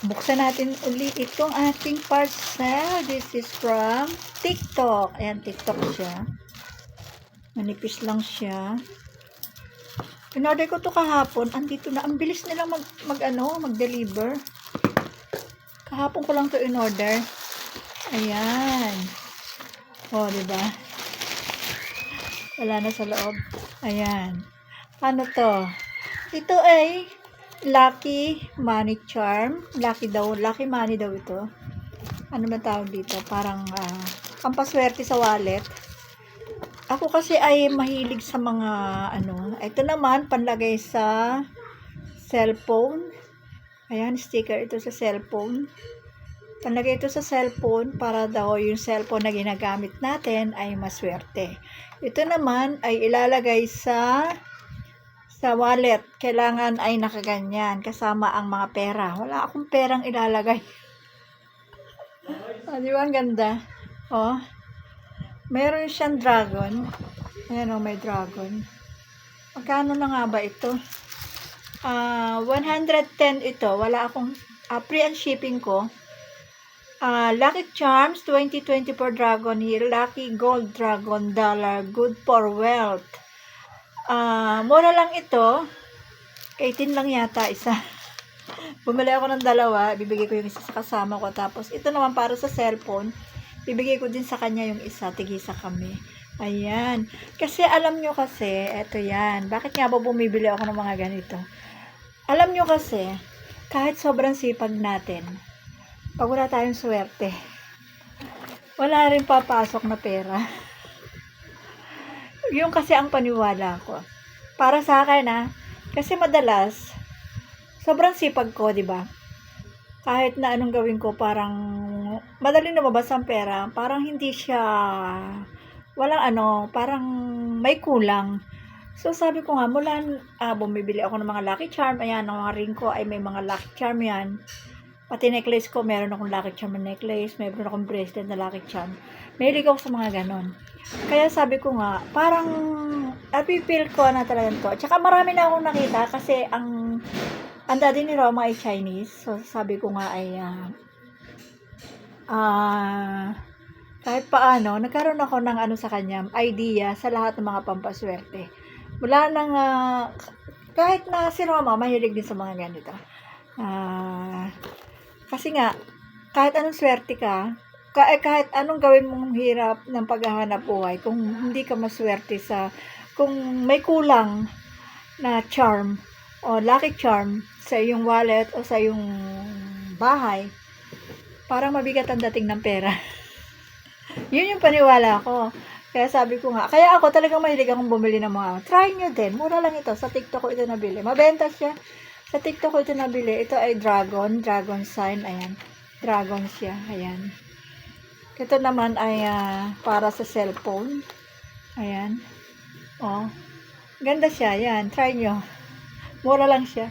Buksan natin uli itong ating parcel. This is from TikTok. Ayan, TikTok siya. Manipis lang siya. In-order ko to kahapon. Andito na. Ang bilis nilang mag-deliver. Kahapon ko lang to in-order. Ayan. O, diba? Wala na sa loob. Ayan. Ano to? Ito ay Lucky Money Charm. Lucky money daw ito. Ano ba tawag dito? Parang pampaswerte sa wallet. Ako kasi ay mahilig sa mga ito naman panlagay sa cellphone. Ayan, sticker ito sa cellphone. Panlagay ito sa cellphone para daw yung cellphone na ginagamit natin ay maswerte. Ito naman ay ilalagay sa wallet. Kailangan ay nakaganyan kasama ang mga pera. Wala akong perang ilalagay. Di ba ang ganda? Oh. Meron siyang dragon. Ayan may dragon. Magkano na nga ba ito? 110 ito. Wala akong free and shipping ko. Lucky Charms 2024 Dragon here. Lucky Gold Dragon Dollar. Good for wealth. Mura lang ito. 18 lang yata isa. Bumili ako ng dalawa. Bibigay ko yung isa sa kasama ko. Tapos ito naman para sa cellphone. Bibigay ko din sa kanya yung isa. Tigisa kami. Ayan. Kasi alam nyo kasi, eto yan. Bakit nga ba bumibili ako ng mga ganito? Alam nyo kasi, kahit sobrang sipag natin, pag wala tayong swerte, wala rin papasok na pera. Yung kasi ang paniwala ko. Para sa akin kasi madalas, sobrang sipag ko, di ba? Kahit na anong gawin ko, parang madaling lumabas ang pera. Parang hindi siya, parang may kulang. So, sabi ko nga, bumibili ako ng mga Lucky Charm. Ayan, ang mga ring ko ay may mga Lucky Charm yan. Pati necklace ko, meron akong Lucky Charm na necklace. Meron akong bracelet na Lucky Charm. Mahilig ako sa mga ganon. Kaya sabi ko nga, parang napipil ko na talaga to. Tsaka marami na akong nakita kasi ang daddy ni Roma ay Chinese. So, sabi ko nga ay kahit paano, nagkaroon ako ng sa kanya, idea sa lahat ng mga pampaswerte. Mula nang, kahit na si Roma, mahilig din sa mga ganito. Kasi nga, kahit anong swerte ka, kahit anong gawin mong hirap ng paghahanap buhay, kung hindi ka maswerte kung may kulang na charm o lucky charm sa iyong wallet o sa iyong bahay, parang mabigat ang dating ng pera. Yun yung paniwala ko. Kaya sabi ko nga, kaya ako talagang mahilig akong bumili ng mga, try nyo din, mura lang ito, sa TikTok ko ito nabili. Mabenta siya. Sa TikTok ko ito nabili. Ito ay dragon sign, ayan. Dragon siya, ayan. Ito naman ay para sa cellphone. Ayan. Oh. Ganda siya, ayan. Try nyo. Mura lang siya.